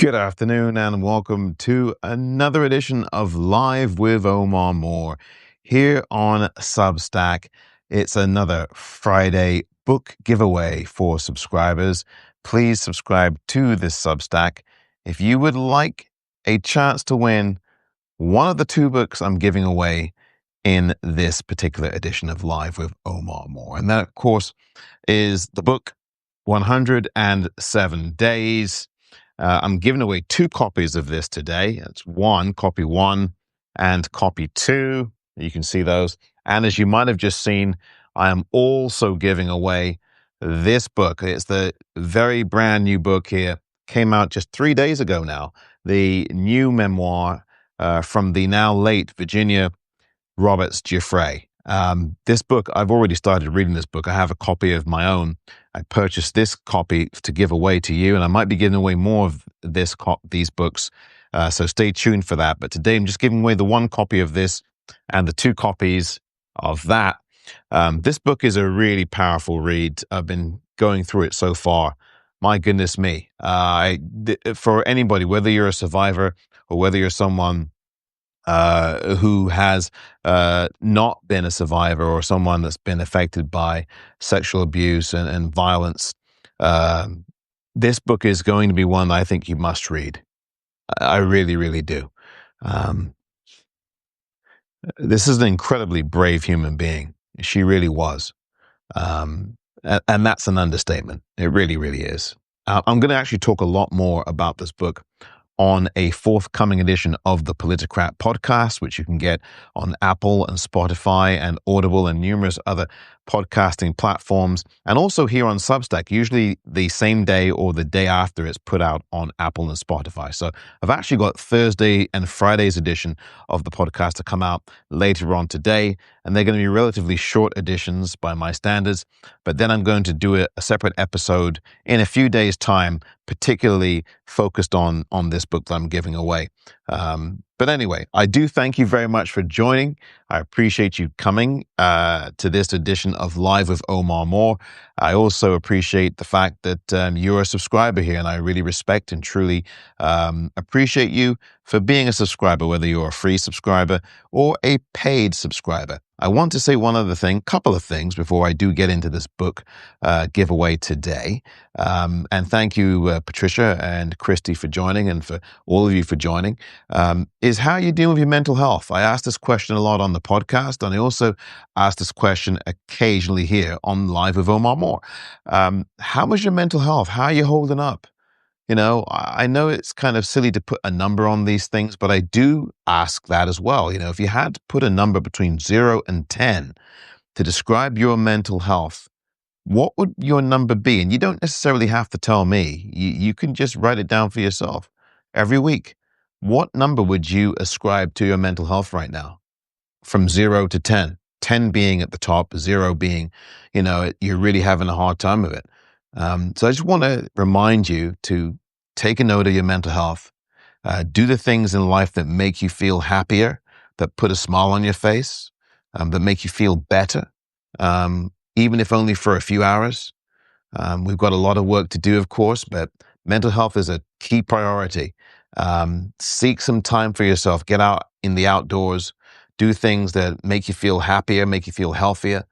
Good afternoon and welcome to another edition of Live with Omar Moore here on Substack. It's another Friday book giveaway for subscribers. Please subscribe to this Substack if you would like a chance to win one of the two books I'm giving away in this particular edition of Live with Omar Moore. And that, of course, is the book 107 Days. I'm giving away two copies of this today. It's copy one and copy two. You can see those. And as you might have just seen, I am also giving away this book. It's the very brand new book here. Came out just 3 days ago now. The new memoir from the now late Virginia Roberts Giuffre. This book, I've already started reading this book. I have a copy of my own. I purchased this copy to give away to you, and I might be giving away more of these books, so stay tuned for that. But today I'm just giving away the one copy of this and the two copies of that. This book is a really powerful read. I've been going through it so far. My goodness me. For anybody, whether you're a survivor or whether you're someone who has not been a survivor or someone that's been affected by sexual abuse and violence, this book is going to be one that I think you must read. I really, really do. This is an incredibly brave human being. She really was. And that's an understatement. It really, really is. I'm going to actually talk a lot more about this book on a forthcoming edition of the Politicrat podcast, which you can get on Apple and Spotify and Audible and numerous other podcasting platforms, and also here on Substack, usually the same day or the day after it's put out on Apple and Spotify. So I've actually got Thursday and Friday's edition of the podcast to come out later on today, and they're going to be relatively short editions by my standards, but then I'm going to do a separate episode in a few days' time, particularly focused on this book that I'm giving away. But anyway, I do thank you very much for joining. I appreciate you coming to this edition of Live with Omar Moore. I also appreciate the fact that you're a subscriber here, and I really respect and truly appreciate you for being a subscriber, whether you're a free subscriber or a paid subscriber. I want to say one other thing, couple of things before I do get into this book giveaway today. And thank you, Patricia and Christy, for joining, and for all of you for joining. Is how you deal with your mental health. I ask this question a lot on the podcast, and I also ask this question occasionally here on Live with Omar Moore. How is your mental health? How are you holding up? You know, I know it's kind of silly to put a number on these things, but I do ask that as well. You know, if you had to put a number between 0 and 10 to describe your mental health, what would your number be? And you don't necessarily have to tell me. You can just write it down for yourself every week. What number would you ascribe to your mental health right now? From 0 to 10. 10 being at the top, 0 being, you know, you're really having a hard time with it. So I just want to remind you to take a note of your mental health. Do the things in life that make you feel happier, that put a smile on your face, that make you feel better, even if only for a few hours. We've got a lot of work to do, of course, but mental health is a key priority. Seek some time for yourself. Get out in the outdoors. Do things that make you feel happier, make you feel healthier.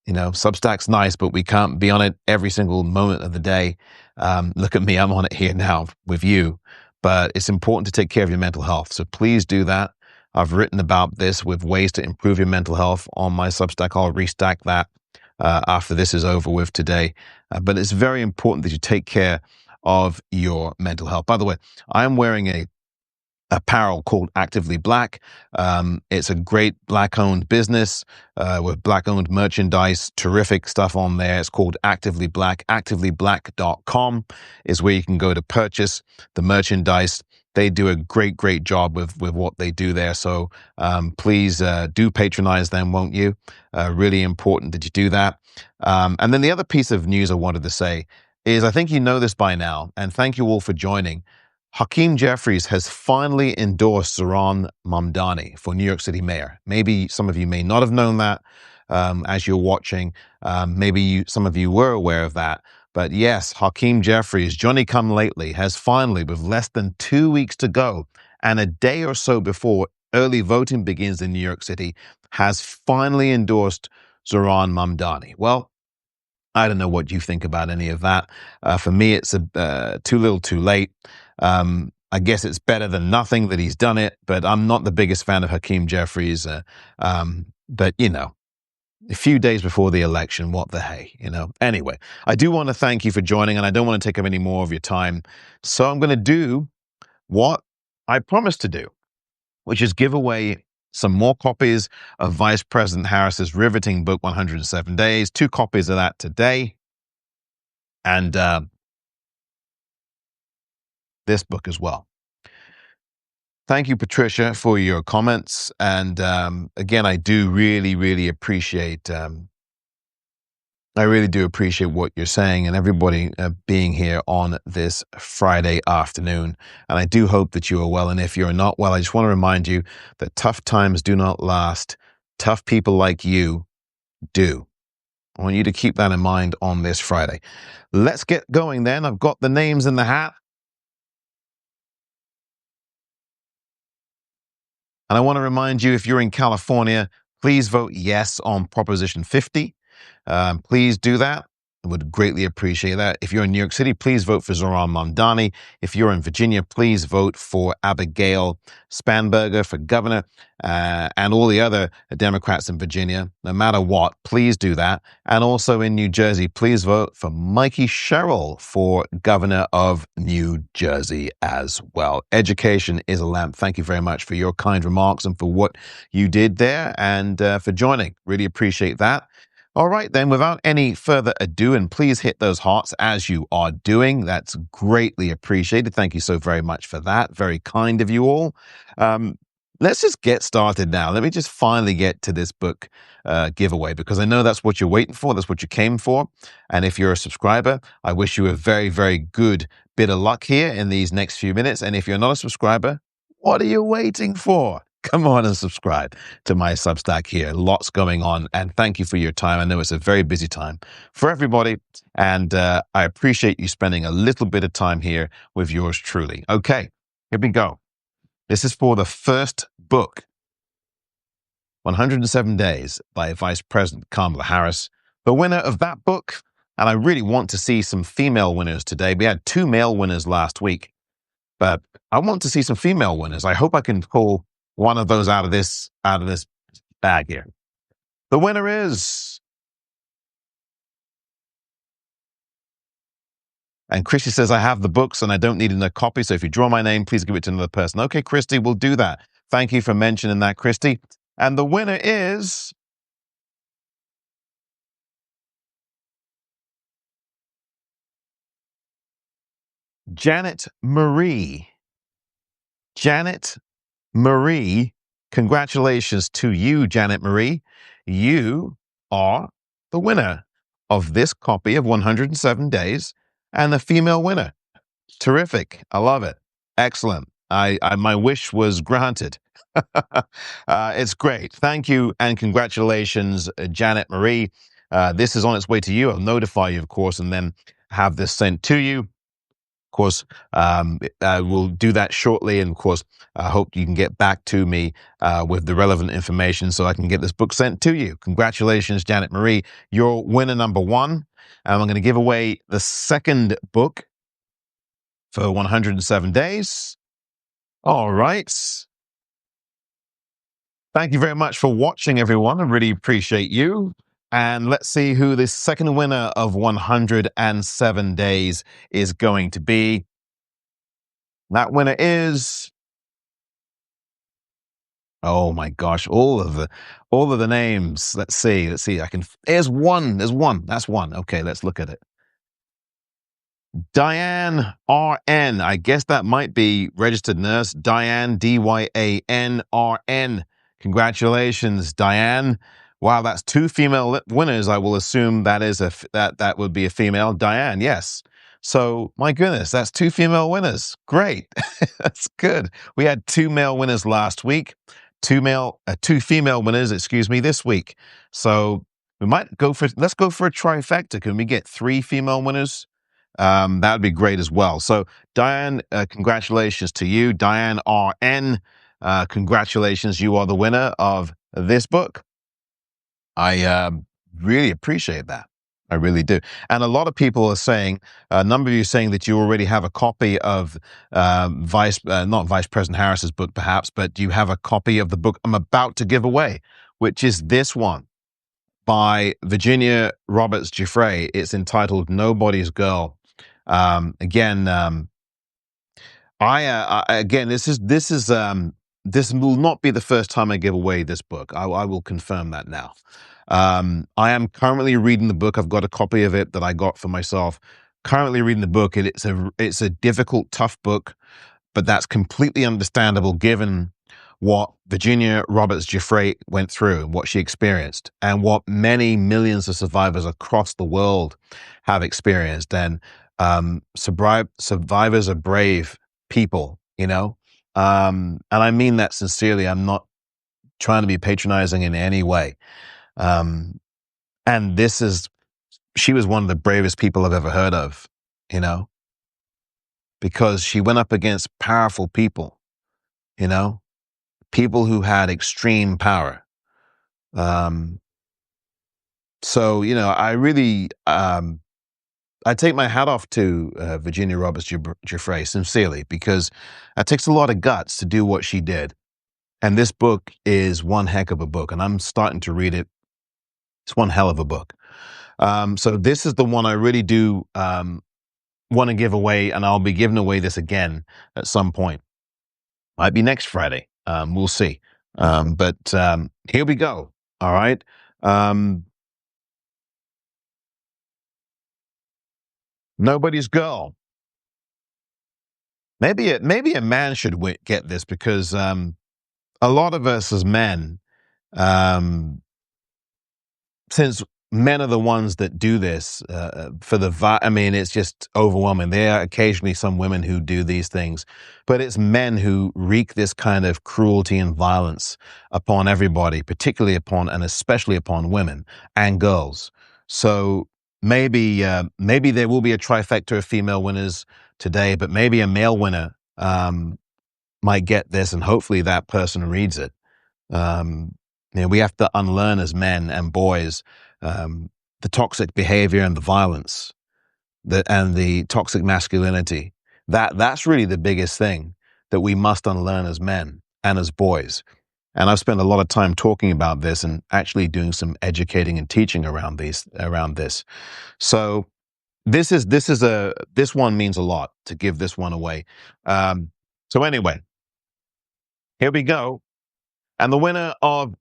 You know, Substack's nice, but we can't be on it every single moment of the day. Look at me, I'm on it here now with you. But it's important to take care of your mental health. So please do that. I've written about this with ways to improve your mental health on my Substack. I'll restack that after this is over with today. But it's very important that you take care of your mental health. By the way, I'm wearing a apparel called Actively Black. It's a great Black-owned business with Black-owned merchandise, terrific stuff on there. It's called Actively Black. ActivelyBlack.com is where you can go to purchase the merchandise. They do a great job with what they do there. So please do patronize them, won't you? Really important that you do that. And then the other piece of news I wanted to say is, I think you know this by now, and thank you all for joining. Hakeem Jeffries has finally endorsed Zohran Mamdani for New York City mayor. Maybe some of you may not have known that as you're watching. Maybe some of you were aware of that. But yes, Hakeem Jeffries, Johnny Come Lately, has finally, with less than 2 weeks to go and a day or so before early voting begins in New York City, has finally endorsed Zohran Mamdani. Well, I don't know what you think about any of that. For me, it's too little too late. I guess it's better than nothing that he's done it, but I'm not the biggest fan of Hakeem Jeffries. But, a few days before the election, what the hey. Anyway, I do want to thank you for joining, and I don't want to take up any more of your time. So I'm going to do what I promised to do, which is give away some more copies of Vice President Harris's riveting book, 107 Days, 2 copies of that today, and this book as well. Thank you, Patricia, for your comments. And again, I do really, really appreciate I really do appreciate what you're saying and everybody being here on this Friday afternoon. And I do hope that you are well. And if you're not well, I just want to remind you that tough times do not last. Tough people like you do. I want you to keep that in mind on this Friday. Let's get going then. I've got the names in the hat. And I want to remind you, if you're in California, please vote yes on Proposition 50. Please do that. I would greatly appreciate that. If you're in New York City, please vote for Zohran Mamdani. If you're in Virginia, please vote for Abigail Spanberger for governor, and all the other Democrats in Virginia. No matter what, please do that. And also in New Jersey, please vote for Mikey Sherrill for governor of New Jersey as well. Education is a lamp. Thank you very much for your kind remarks and for what you did there, and for joining. Really appreciate that. All right, then, without any further ado, and please hit those hearts as you are doing. That's greatly appreciated. Thank you so very much for that. Very kind of you all. Let's just get started now. Let me just finally get to this book giveaway, because I know that's what you're waiting for. That's what you came for. And if you're a subscriber, I wish you a very, very good bit of luck here in these next few minutes. And if you're not a subscriber, what are you waiting for? Come on and subscribe to my Substack here. Lots going on. And thank you for your time. I know it's a very busy time for everybody. And I appreciate you spending a little bit of time here with yours truly. Okay, here we go. This is for the first book, 107 Days by Vice President Kamala Harris. The winner of that book, and I really want to see some female winners today. We had 2 male winners last week, but I want to see some female winners. I hope I can pull one of those out of this bag here. The winner is, and Christy says, I have the books and I don't need another copy. So if you draw my name, please give it to another person. Okay, Christy, we'll do that. Thank you for mentioning that, Christy. And the winner is Janet Marie. Janet Marie, congratulations to you, Janet Marie. You are the winner of this copy of 107 Days and the female winner. Terrific. I love it. Excellent. My wish was granted. It's great. Thank you and congratulations, Janet Marie. This is on its way to you. I'll notify you, of course, and then have this sent to you. Of course, we'll do that shortly. And of course, I hope you can get back to me with the relevant information so I can get this book sent to you. Congratulations, Janet Marie. You're winner number 1. And I'm going to give away the second book for 107 days. All right. Thank you very much for watching, everyone. I really appreciate you. And let's see who the second winner of 107 Days is going to be. That winner is, oh my gosh, all of the names. Let's see. There's one. That's one. Okay, let's look at it. Diane RN. I guess that might be registered nurse. Diane, DYANRN. Congratulations, Diane. Wow, that's 2 female winners. I will assume that is that would be a female. Diane, yes. So, my goodness, that's 2 female winners. Great. That's good. We had 2 male winners last week. 2 female winners, this week. So, let's go for a trifecta. Can we get 3 female winners That would be great as well. So, Diane, congratulations to you. Diane RN, congratulations. You are the winner of this book. I really appreciate that. I really do. And a lot of people are saying, a number of you saying that you already have a copy of not Vice President Harris's book, perhaps, but you have a copy of the book I'm about to give away, which is this one by Virginia Roberts Giuffre. It's entitled Nobody's Girl. Again, again, this will not be the first time I give away this book. I will confirm that now. I am currently reading the book. I've got a copy of it that I got for myself. Currently reading the book. It's a difficult, tough book, but that's completely understandable given what Virginia Roberts Giuffre went through, what she experienced, and what many millions of survivors across the world have experienced. And survivors are brave people, you know? And I mean that sincerely. I'm not trying to be patronizing in any way. And she was one of the bravest people I've ever heard of, you know, because she went up against powerful people, you know, people who had extreme power. So, you know, I really, I take my hat off to Virginia Roberts Giuffre sincerely, because it takes a lot of guts to do what she did. And this book is one heck of a book, and I'm starting to read it. It's one hell of a book. So this is the one I really do want to give away, and I'll be giving away this again at some point. Might be next Friday. We'll see. But here we go. All right. Nobody's Girl. Maybe a man should get this, because a lot of us as men, since men are the ones that do this I mean, it's just overwhelming. There are occasionally some women who do these things, but it's men who wreak this kind of cruelty and violence upon everybody, particularly upon and especially upon women and girls. So maybe there will be a trifecta of female winners today, but maybe a male winner might get this, and hopefully that person reads it. You know, we have to unlearn as men and boys the toxic behavior and the violence, and the toxic masculinity. That's really the biggest thing that we must unlearn as men and as boys. And I've spent a lot of time talking about this and actually doing some educating and teaching around this. So this one means a lot to give this one away. So anyway, here we go. And the winner of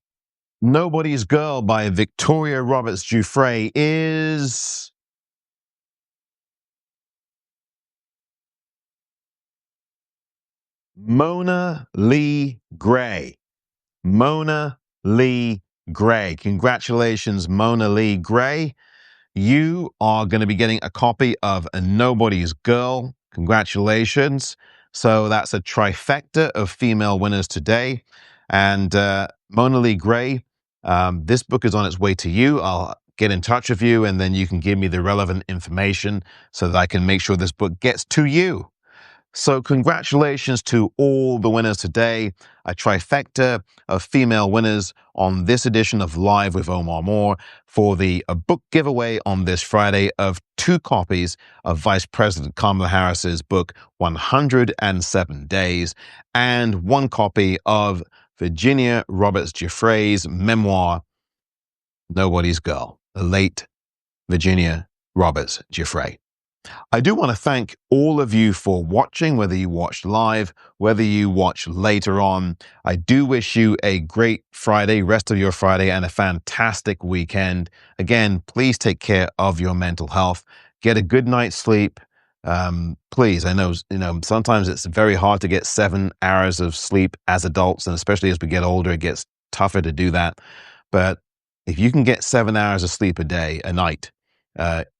Nobody's Girl by Victoria Roberts Giuffre is Mona Lee Gray. Mona Lee Gray. Congratulations, Mona Lee Gray. You are going to be getting a copy of A Nobody's Girl. Congratulations. So that's a trifecta of female winners today. And Mona Lee Gray, this book is on its way to you. I'll get in touch with you, and then you can give me the relevant information so that I can make sure this book gets to you. So congratulations to all the winners today. A trifecta of female winners on this edition of Live with Omar Moore for the book giveaway on this Friday of 2 copies of Vice President Kamala Harris's book, 107 Days, and 1 copy of Virginia Roberts Giuffre's memoir, Nobody's Girl, the late Virginia Roberts Giuffre. I do want to thank all of you for watching, whether you watched live, whether you watch later on. I do wish you a great Friday, rest of your Friday, and a fantastic weekend. Again, please take care of your mental health. Get a good night's sleep. Please, I know, sometimes it's very hard to get 7 hours of sleep as adults, and especially as we get older, it gets tougher to do that. But if you can get 7 hours of sleep a night,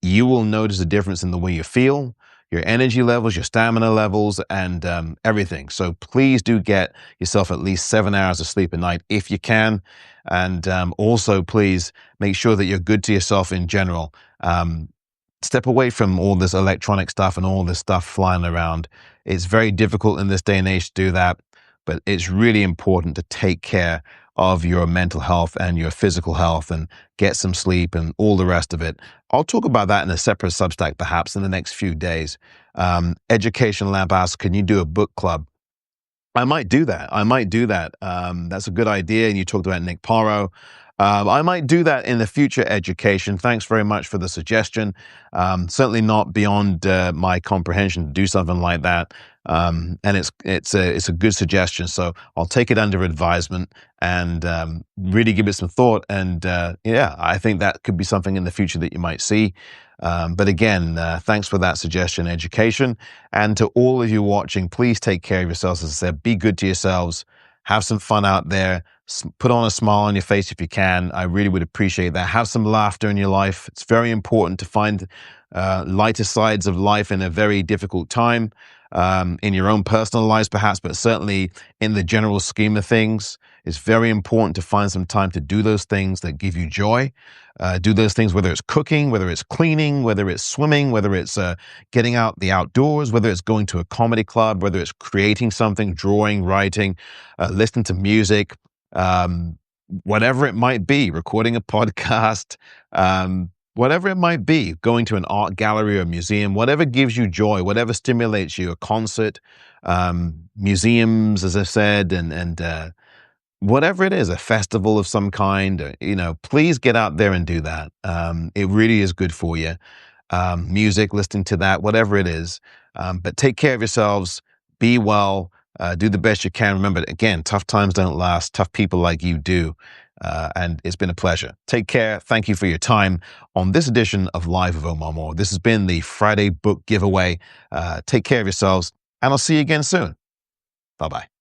you will notice a difference in the way you feel, your energy levels, your stamina levels, and everything. So please do get yourself at least 7 hours of sleep a night if you can. And also, please make sure that you're good to yourself in general. step away from all this electronic stuff and all this stuff flying around. It's very difficult in this day and age to do that, but it's really important to take care of your mental health and your physical health and get some sleep and all the rest of it. I'll talk about that in a separate Substack perhaps in the next few days. Education Lab asks, can you do a book club? I might do that. I might do that. That's a good idea. And you talked about Nick Porro. I might do that in the future, Education. Thanks very much for the suggestion. Certainly not beyond my comprehension to do something like that. And it's a good suggestion. So I'll take it under advisement and really give it some thought. And yeah, I think that could be something in the future that you might see. But again, thanks for that suggestion, Education. And to all of you watching, please take care of yourselves. As I said, be good to yourselves. Have some fun out there. Put on a smile on your face if you can. I really would appreciate that. Have some laughter in your life. It's very important to find lighter sides of life in a very difficult time, in your own personal lives perhaps, but certainly in the general scheme of things. It's very important to find some time to do those things that give you joy. Do those things, whether it's cooking, whether it's cleaning, whether it's swimming, whether it's getting out the outdoors, whether it's going to a comedy club, whether it's creating something, drawing, writing, listening to music, whatever it might be, recording a podcast, whatever it might be, going to an art gallery or museum, whatever gives you joy, whatever stimulates you, a concert, museums, as I said, and whatever it is, a festival of some kind, please get out there and do that. It really is good for you. Music, listening to that, whatever it is. But take care of yourselves, be well, do the best you can. Remember, again, tough times don't last, tough people like you do. And it's been a pleasure. Take care. Thank you for your time on this edition of Live with Omar Moore. This has been the Friday book giveaway. Take care of yourselves, and I'll see you again soon. Bye-bye.